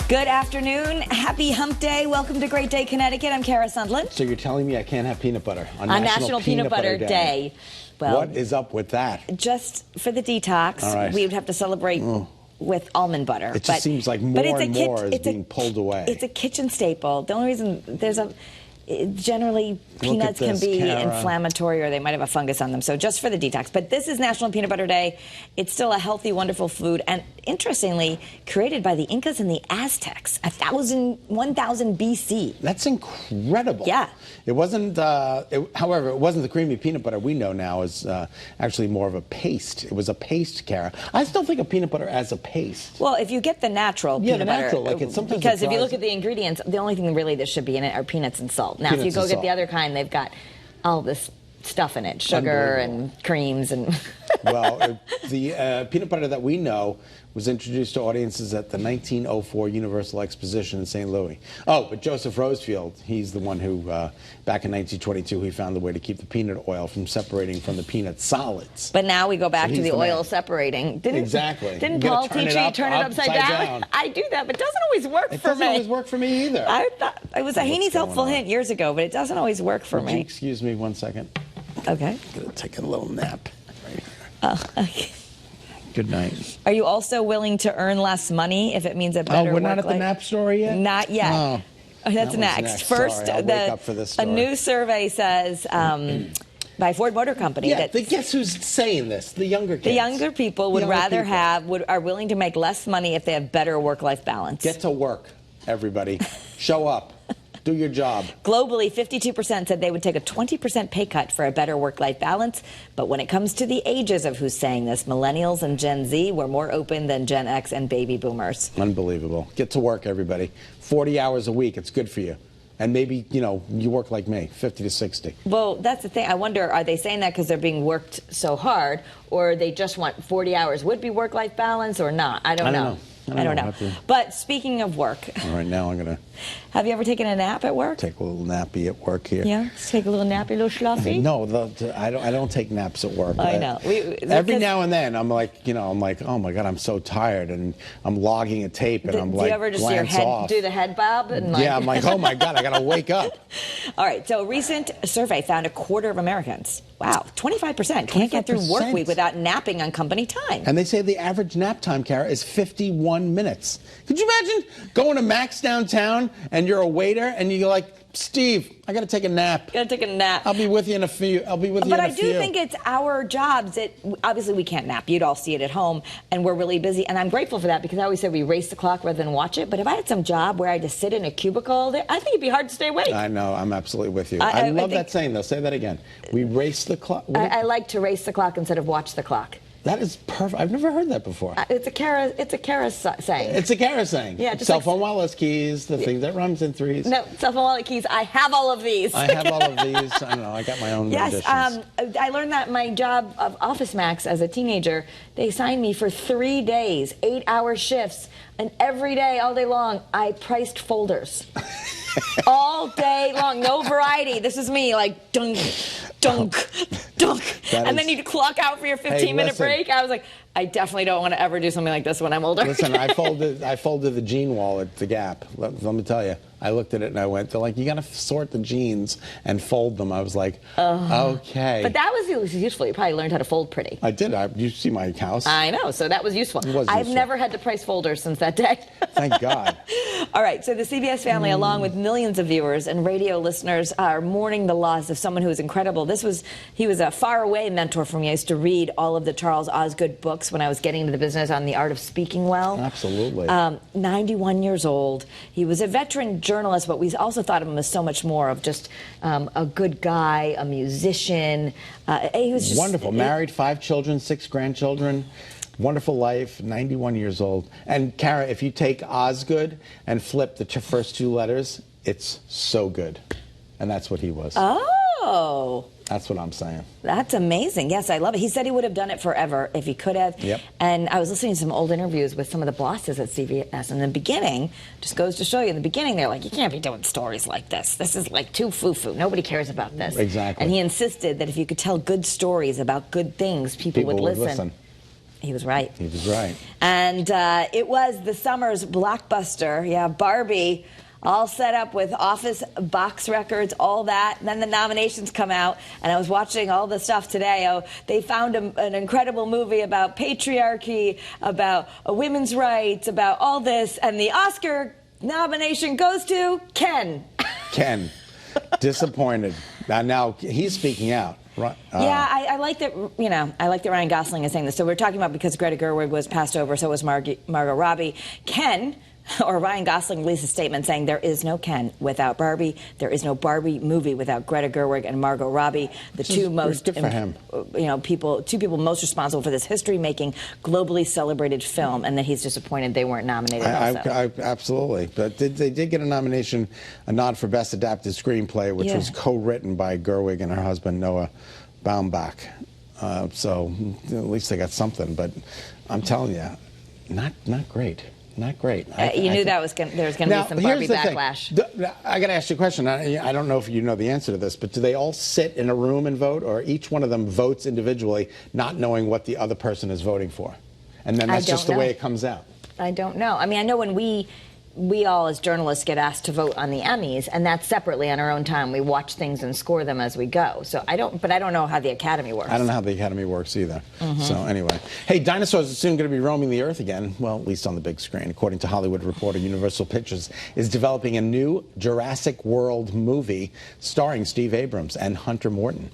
Good afternoon. Happy Hump Day. Welcome to Great Day, Connecticut. I'm Kara Sundlund. So you're telling me I can't have peanut butter on National Peanut Butter Day. Well, what is up with that? Just for the detox, we would have to celebrate with almond butter. It just seems like more and more is being pulled away. It's a kitchen staple. The only reason generally peanuts can be inflammatory, or they might have a fungus on them. So just for the detox. But this is National Peanut Butter Day. It's still a healthy, wonderful food, and interestingly, created by the Incas and the Aztecs, 1000 BC. That's incredible. Yeah. It wasn't. However, it wasn't the creamy peanut butter we know now. Is actually more of a paste. It was a paste, Kara. I still think of peanut butter as a paste. Well, if you get the natural peanut butter, like it's sometimes because if you look at the ingredients, the only thing really that should be in it are peanuts and salt. Now, if you go get the other kind, they've got all this stuff in it, sugar and creams and. Well, the peanut butter that we know was introduced to audiences at the 1904 Universal Exposition in St. Louis. Oh, but Joseph Rosefield, he's the one who, back in 1922, he found the way to keep the peanut oil from separating from the peanut solids. But now we go back to the oil separating. Exactly. Didn't Paul teach you turn it upside down? I do that, but it doesn't always work for me. It doesn't always work for me either. I thought it was a Haney's helpful hint years ago, but it doesn't always work for me. Would you excuse me 1 second? Okay. I'm going to take a little nap right here. Oh, okay. Good night. Are you also willing to earn less money if it means a better work life? Oh, we're not at the nap story yet? Not yet. Oh, that's next. First, Sorry, I'll wake up for this story. A new survey says by Ford Motor Company that guess who's saying this? The younger kids. The younger people would are willing to make less money if they have better work-life balance. Get to work, everybody. Show up. Do your job. Globally, 52% said they would take a 20% pay cut for a better work-life balance. But when it comes to the ages of who's saying this, millennials and Gen Z were more open than Gen X and baby boomers. Unbelievable. Get to work, everybody. 40 hours a week. It's good for you. And maybe, you work like me, 50 to 60. Well, that's the thing. I wonder, are they saying that because they're being worked so hard, or they just want 40 hours would be work-life balance or not? I don't know. I don't know. But speaking of work. All right, now I'm going to. Have you ever taken a nap at work? Take a little nappy at work here. Yeah? Take a little nappy, a little schluffy? No, I don't take naps at work. I know. Every now and then, I'm like, oh my God, I'm so tired, and I'm logging a tape, and I'm like, do you ever just do the head bob? And yeah, I'm like, oh my God, I got to wake up. All right, so a recent survey found a quarter of Americans, 25%, can't get through work week without napping on company time. And they say the average nap time, Kara, is 51 minutes. Could you imagine going to Max downtown and you're a waiter and you're like, Steve, I got to take a nap. Got to take a nap. I'll be with you in a few. But I do think it's our jobs that obviously we can't nap. You'd all see it at home, and we're really busy. And I'm grateful for that because I always said we race the clock rather than watch it. But if I had some job where I had to sit in a cubicle all day, I think it'd be hard to stay awake. I know. I'm absolutely with you. I love that saying, though. Say that again. We race the clock. I like to race the clock instead of watch the clock. That is perfect. I've never heard that before. It's a Kara saying. It's a Kara saying. Yeah, just cell phone wallet keys, the thing that runs in threes. No, cell phone wallet keys. I have all of these. I have all of these. I don't know. I got my own renditions. I learned that my job of Office Max as a teenager, they signed me for 3 days, 8-hour shifts, and every day, all day long, I priced folders. All day long, no variety. This is me, like dunk, dunk, dunk, and then you'd clock out for your 15-minute break. I was like, I definitely don't want to ever do something like this when I'm older. Listen, I folded the jean wall at the Gap. Let me tell you, I looked at it and I went, they're like, you got to sort the jeans and fold them. I was like, okay. But that was useful. You probably learned how to fold pretty. I did. You see my house. I know. So that was useful. I've never had to price folders since that day. Thank God. All right. So the CBS family, along with millions of viewers and radio listeners, are mourning the loss of someone who was incredible. He was a faraway mentor for me. I used to read all of the Charles Osgood books when I was getting into the business on the art of speaking well. Absolutely. 91 years old. He was a veteran journalist, but we also thought of him as so much more of just a good guy, a musician. He was just wonderful. Married, 5 children, 6 grandchildren. Wonderful life, 91 years old. And Kara, if you take Osgood and flip the first 2 letters, it's so good. And that's what he was. Oh. That's what I'm saying. That's amazing. Yes, I love it. He said he would have done it forever if he could have. Yep. And I was listening to some old interviews with some of the bosses at CBS. In the beginning, just goes to show you, in the beginning, they're like, you can't be doing stories like this. This is like too foo-foo. Nobody cares about this. Exactly. And he insisted that if you could tell good stories about good things, people would listen. He was right. He was right. And it was the summer's blockbuster. Yeah, Barbie, all set up with office box records, all that. And then the nominations come out, and I was watching all the stuff today. Oh, they found an incredible movie about patriarchy, about women's rights, about all this, and the Oscar nomination goes to Ken. Ken. Disappointed. Now he's speaking out. Right. Yeah, I like that. I like that Ryan Gosling is saying this. So we're talking about because Greta Gerwig was passed over, so was Margot Robbie. Ken, or Ryan Gosling, released a statement saying there is no Ken without Barbie. There is no Barbie movie without Greta Gerwig and Margot Robbie, the two most good for him. Two people most responsible for this history-making, globally celebrated film, and that he's disappointed they weren't nominated. Absolutely, but they did get a nomination, a nod for Best Adapted Screenplay, which was co-written by Gerwig and her husband Noah Baumbach. So at least they got something. But I'm telling you, not great. Not great. You knew there was going to be some Barbie backlash. I got to ask you a question. I don't know if you know the answer to this, but do they all sit in a room and vote, or each one of them votes individually, not knowing what the other person is voting for? And then that's just the way it comes out. I don't know. I mean, I know when we all as journalists get asked to vote on the Emmys, and that's separately on our own time. We watch things and score them as we go. So I don't know how the Academy works. I don't know how the Academy works either. So anyway. Hey, dinosaurs are soon going to be roaming the earth again. Well, at least on the big screen. According to Hollywood Reporter, Universal Pictures is developing a new Jurassic World movie starring Steve Abrams and Hunter Morton.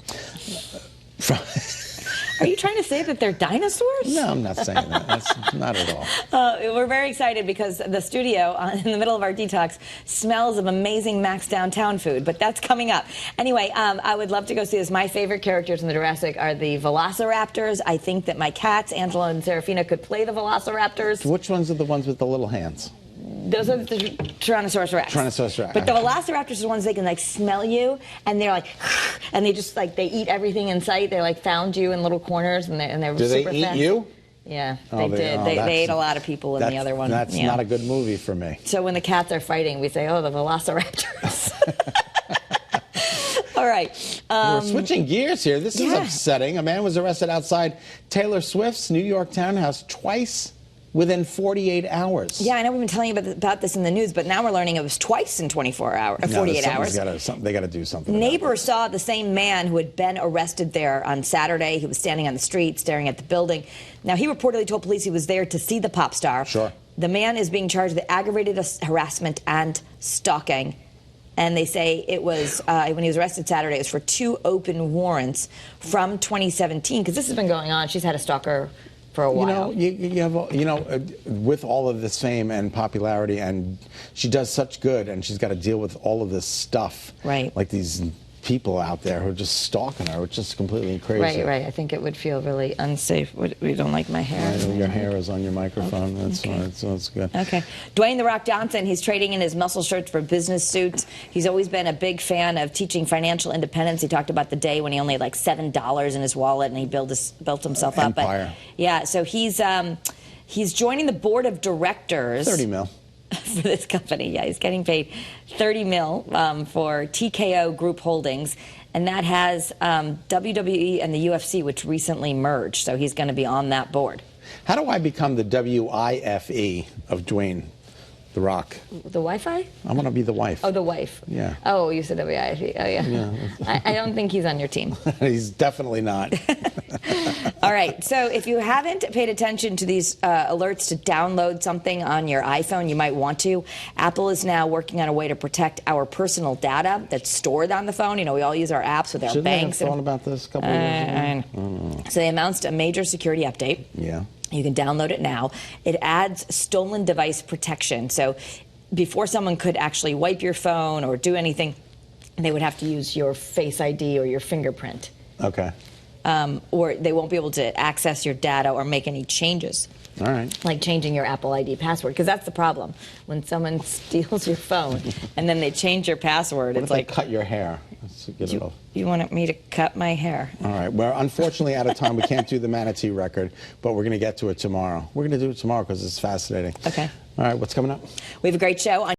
Are you trying to say that they're dinosaurs? No, I'm not saying that. That's not at all. We're very excited because the studio, in the middle of our detox, smells of amazing Max Downtown food, but that's coming up. Anyway, I would love to go see this. My favorite characters in the Jurassic are the Velociraptors. I think that my cats, Angela and Serafina, could play the Velociraptors. Which ones are the ones with the little hands? Those are the Tyrannosaurus Rex. Tyrannosaurus Rex. But the Velociraptors are the ones they can smell you, and they're and they just they eat everything in sight. They found you in little corners, and they're Do super they eat fast. You? Yeah, they did. They ate a lot of people in the other one. That's not a good movie for me. So when the cats are fighting, we say, "Oh, the Velociraptors." All right. We're switching gears here. This is upsetting. A man was arrested outside Taylor Swift's New York townhouse twice within 48 hours. Yeah, I know we've been telling you about this in the news, but now we're learning it was twice in 48 hours. They got to do something. Neighbors saw the same man who had been arrested there on Saturday. He was standing on the street, staring at the building. Now, he reportedly told police he was there to see the pop star. Sure. The man is being charged with aggravated harassment and stalking. And they say it was, when he was arrested Saturday, it was for 2 open warrants from 2017, because this has been going on. She's had a stalker for a while. With all of this fame and popularity, and she does such good, and she's got to deal with all of this stuff. Right. Like these people out there who are just stalking her, which is completely crazy. Right. I think it would feel really unsafe. We don't like my hair. Right, your hair is on your microphone. Okay. That's good. Okay. Dwayne The Rock Johnson, he's trading in his muscle shirts for business suits. He's always been a big fan of teaching financial independence. He talked about the day when he only had $7 in his wallet and he built himself up. Empire. So he's joining the board of directors. 30 mil. For this company. Yeah, he's getting paid $30 million for TKO Group Holdings, and that has WWE and the UFC, which recently merged. So he's going to be on that board. How do I become the WIFE of Dwayne The Rock? The Wi-Fi? I want to be the wife. Oh, the wife. Yeah. Oh, you said WIFE. Oh, yeah. I don't think he's on your team. He's definitely not. All right. So if you haven't paid attention to these alerts to download something on your iPhone, you might want to. Apple is now working on a way to protect our personal data that's stored on the phone. We all use our apps with our banks. Shouldn't they have thought about this a couple of years ago? So they announced a major security update. Yeah. You can download it now. It adds stolen device protection. So before someone could actually wipe your phone or do anything, they would have to use your Face ID or your fingerprint. Okay. Or they won't be able to access your data or make any changes. All right. Like changing your Apple ID password, because that's the problem. When someone steals your phone and then they change your password, What it's if like... they cut your hair? You wanted me to cut my hair. All right. We're unfortunately out of time. We can't do the manatee record, but we're going to get to it tomorrow. We're going to do it tomorrow because it's fascinating. Okay. All right. What's coming up? We have a great show on